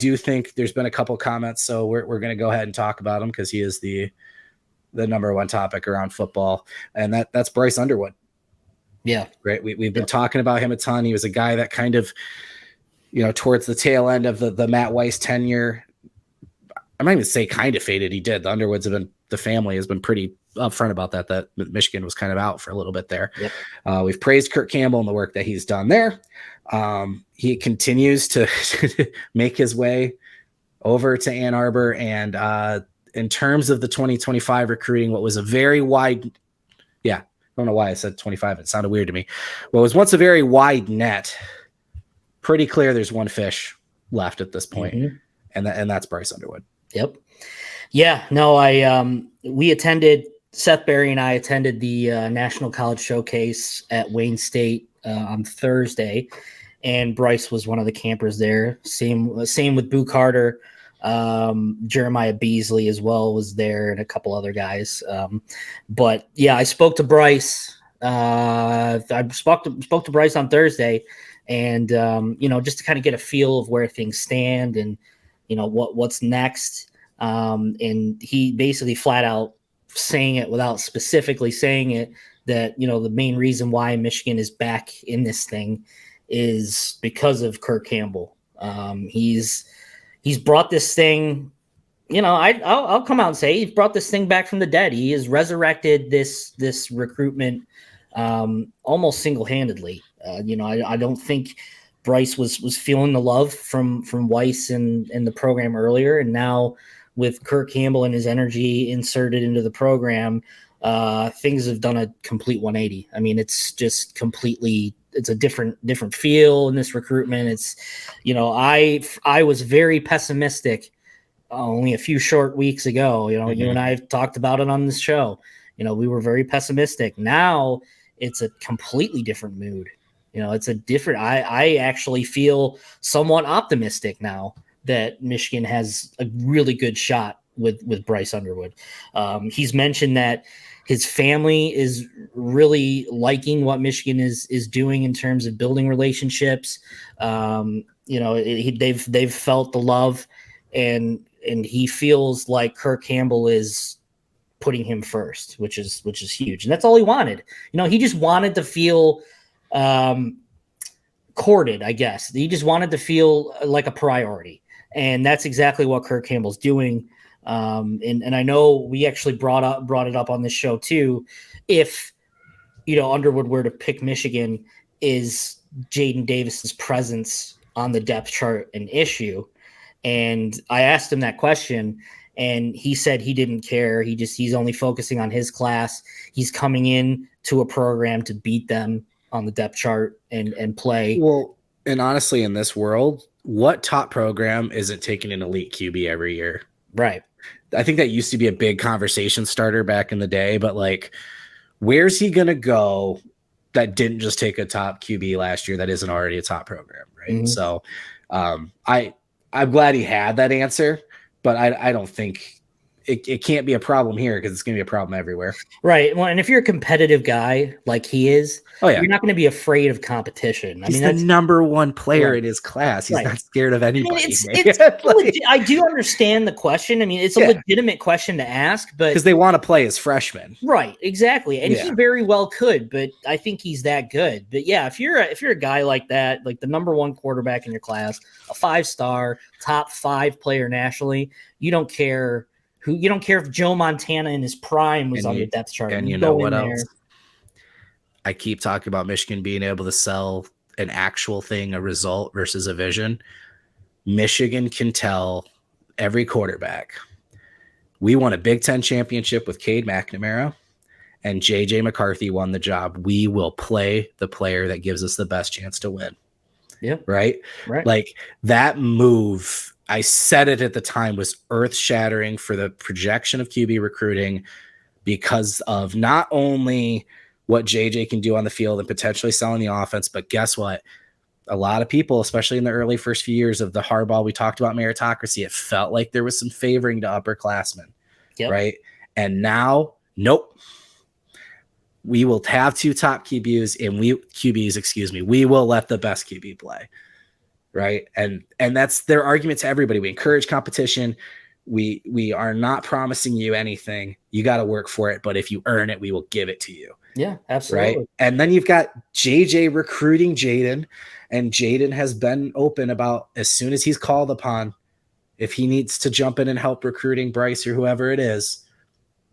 do think there's been a couple comments, so we're going to go ahead and talk about him because he is the number one topic around football, and that's Bryce Underwood. Yeah. Right. We've been talking about him a ton. He was a guy that kind of, towards the tail end of the Matt Weiss tenure, I might even say kind of faded. He did. The Underwoods the family has been pretty upfront about that Michigan was kind of out for a little bit there. Yep. We've praised Kirk Campbell and the work that he's done there. He continues to make his way over to Ann Arbor. And in terms of the 2025 recruiting, what was a very wide, I don't know why I said 25. It sounded weird to me. What was once a very wide net, pretty clear there's one fish left at this point, and that's Bryce Underwood. Yep. Yeah. No, Seth Berry and I attended the National College Showcase at Wayne State on Thursday, and Bryce was one of the campers there. Same with Boo Carter. Jeremiah Beasley as well was there, and a couple other guys. But yeah, I spoke to Bryce. I spoke to Bryce on Thursday, and just to kind of get a feel of where things stand and what's next. And he basically flat out saying it without specifically saying it that the main reason why Michigan is back in this thing is because of Kirk Campbell. He's brought this thing, I'll come out and say he's brought this thing back from the dead. He has resurrected this recruitment almost single-handedly. I don't think Bryce was feeling the love from Weiss and the program earlier, and now with Kirk Campbell and his energy inserted into the program, things have done a complete 180. I mean, it's just completely. It's a different feel in this recruitment. It's, I was very pessimistic only a few short weeks ago. You and I have talked about it on this show. We were very pessimistic. Now it's a completely different mood. It's a different. I actually feel somewhat optimistic now that Michigan has a really good shot with Bryce Underwood. He's mentioned that his family is really liking what Michigan is doing in terms of building relationships. They've felt the love, and he feels like Kirk Campbell is putting him first, which is huge. And that's all he wanted. He just wanted to feel courted, I guess. He just wanted to feel like a priority. And that's exactly what Kirk Campbell's doing. And I know we actually brought it up on this show too. If Underwood were to pick Michigan, is Jaden Davis's presence on the depth chart an issue? And I asked him that question, and he said he didn't care. He's only focusing on his class. He's coming in to a program to beat them on the depth chart and play. Well, and honestly, in this world, what top program isn't taking an elite QB every year? Right. I think that used to be a big conversation starter back in the day, but where's he going to go that didn't just take a top QB last year that isn't already a top program? Right. Mm-hmm. So I'm glad he had that answer, but I don't think it can't be a problem here because it's going to be a problem everywhere. Right. Well, and if you're a competitive guy like he is, you're not going to be afraid of competition. He's the number one player in his class. He's not scared of anybody. I do understand the question. I mean, it's a legitimate question to ask, but because they want to play as freshmen. Right. Exactly. And he very well could, but I think he's that good. But yeah, if you're a guy like that, like the number one quarterback in your class, a 5-star, top 5 player nationally, you don't care if Joe Montana in his prime was on the depth chart. And you know what else? I keep talking about Michigan being able to sell an actual thing, a result versus a vision. Michigan can tell every quarterback, we won a Big Ten championship with Cade McNamara, and J.J. McCarthy won the job. We will play the player that gives us the best chance to win. Yeah. Right? Like that move, I said it at the time, was earth-shattering for the projection of QB recruiting because of not only what JJ can do on the field and potentially selling the offense, but guess what? A lot of people, especially in the early first few years of the Harbaugh, we talked about meritocracy. It felt like there was some favoring to upperclassmen, right? And now, nope. We will have 2 top QBs, and we will let the best QB play. right? And that's their argument to everybody. We encourage competition. We are not promising you anything. You got to work for it, but if you earn it, we will give it to you. Yeah, absolutely. Right. And then you've got JJ recruiting Jaden, and Jaden has been open about as soon as he's called upon, if he needs to jump in and help recruiting Bryce or whoever it is,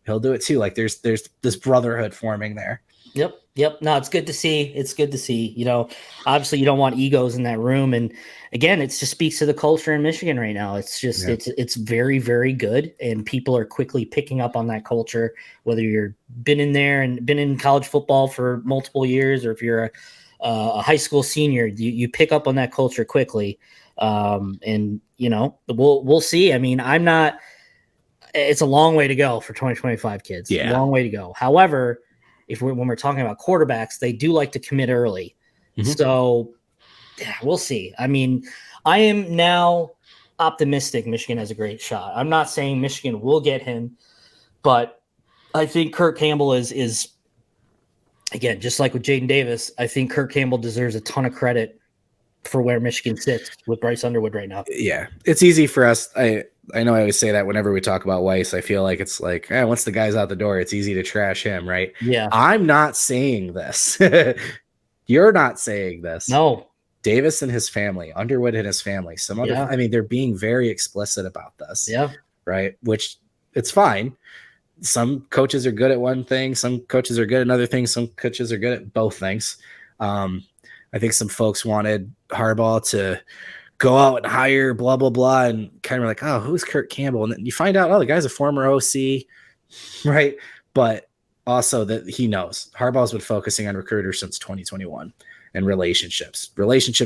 he'll do it too. Like there's this brotherhood forming there. Yep. No, it's good to see. It's good to see. You know, obviously you don't want egos in that room. And again, it just speaks to the culture in Michigan right now. It's just, it's very, very good. And people are quickly picking up on that culture, whether you're been in there and been in college football for multiple years, or if you're a high school senior, you pick up on that culture quickly. And you know, we'll see. I mean, it's a long way to go for 2025 kids. Yeah. Long way to go. However, when we're talking about quarterbacks, they do like to commit early. Mm-hmm. So yeah, we'll see. I mean, I am now optimistic Michigan has a great shot. I'm not saying Michigan will get him, but I think Kirk Campbell is again, just like with Jaden Davis, I think Kirk Campbell deserves a ton of credit for where Michigan sits with Bryce Underwood right now. Yeah, it's easy for us. I know I always say that whenever we talk about Weiss, I feel like it's like, once the guy's out the door, it's easy to trash him, right? Yeah. I'm not saying this. You're not saying this. No. Davis and his family, Underwood and his family, I mean, they're being very explicit about this. Yeah. Right. Which it's fine. Some coaches are good at one thing. Some coaches are good at another thing. Some coaches are good at both things. I think some folks wanted Harbaugh to go out and hire blah, blah, blah, and kind of like, oh, who's Kirk Campbell? And then you find out, oh, the guy's a former OC, right? But also that he knows Harbaugh's been focusing on recruiters since 2021 and relationships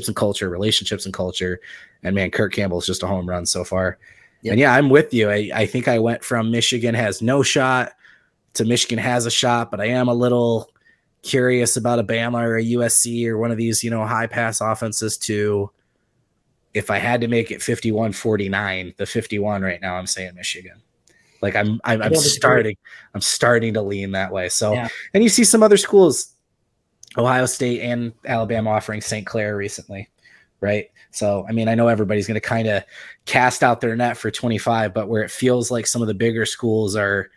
and culture. And man, Kirk Campbell's just a home run so far. Yep. And yeah, I'm with you. I think I went from Michigan has no shot to Michigan has a shot, but I am a little curious about a Bama or a USC or one of these, high pass offenses to, if I had to make it 51-49, the 51 right now, I'm saying Michigan. Like I'm starting to lean that way. So, And you see some other schools, Ohio State and Alabama, offering St. Clair recently, right? So, I mean, I know everybody's going to kind of cast out their net for 25, but where it feels like some of the bigger schools are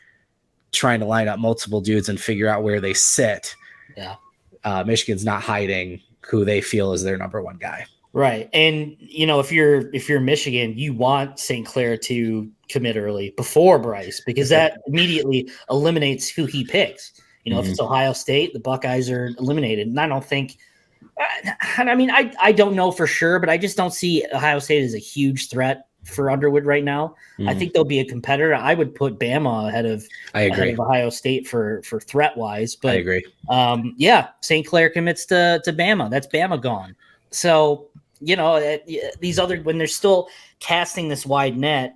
trying to line up multiple dudes and figure out where they sit. Yeah. Michigan's not hiding who they feel is their number one guy. Right. And, if you're Michigan, you want St. Clair to commit early before Bryce, because that immediately eliminates who he picks. If it's Ohio State, the Buckeyes are eliminated. And I don't think – I don't know for sure, but I just don't see Ohio State as a huge threat for Underwood right now. I think they'll be a competitor. I would put Bama ahead of Ohio State for threat-wise. But, I agree. St. Clair commits to Bama. That's Bama gone. So – these other, when they're still casting this wide net,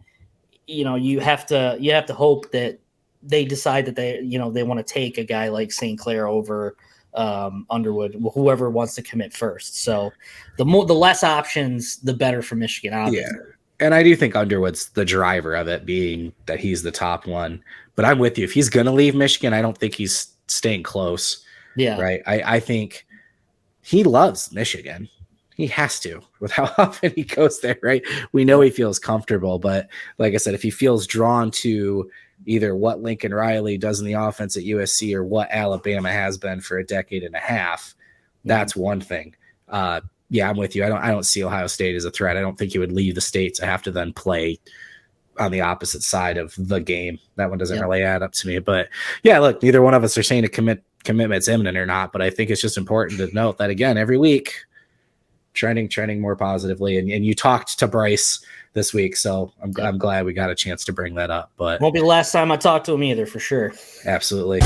you have to hope that they decide that they want to take a guy like St. Clair over Underwood, whoever wants to commit first. So the less options, the better for Michigan, obviously. Yeah. And I do think Underwood's the driver of it, being that he's the top one. But I'm with you. If he's going to leave Michigan, I don't think he's staying close. Yeah. Right. I think he loves Michigan. He has to, with how often he goes there, right? We know he feels comfortable, but like I said, if he feels drawn to either what Lincoln Riley does in the offense at USC or what Alabama has been for a decade and a half, that's one thing. I'm with you. I don't see Ohio State as a threat. I don't think he would leave the state to have to then play on the opposite side of the game. That one doesn't really add up to me. But yeah, look, neither one of us are saying a commitment's imminent or not, but I think it's just important to note that, again, every week, trending more positively, and you talked to Bryce this week, so I'm glad we got a chance to bring that up. But won't be the last time I talk to him either, for sure. Absolutely.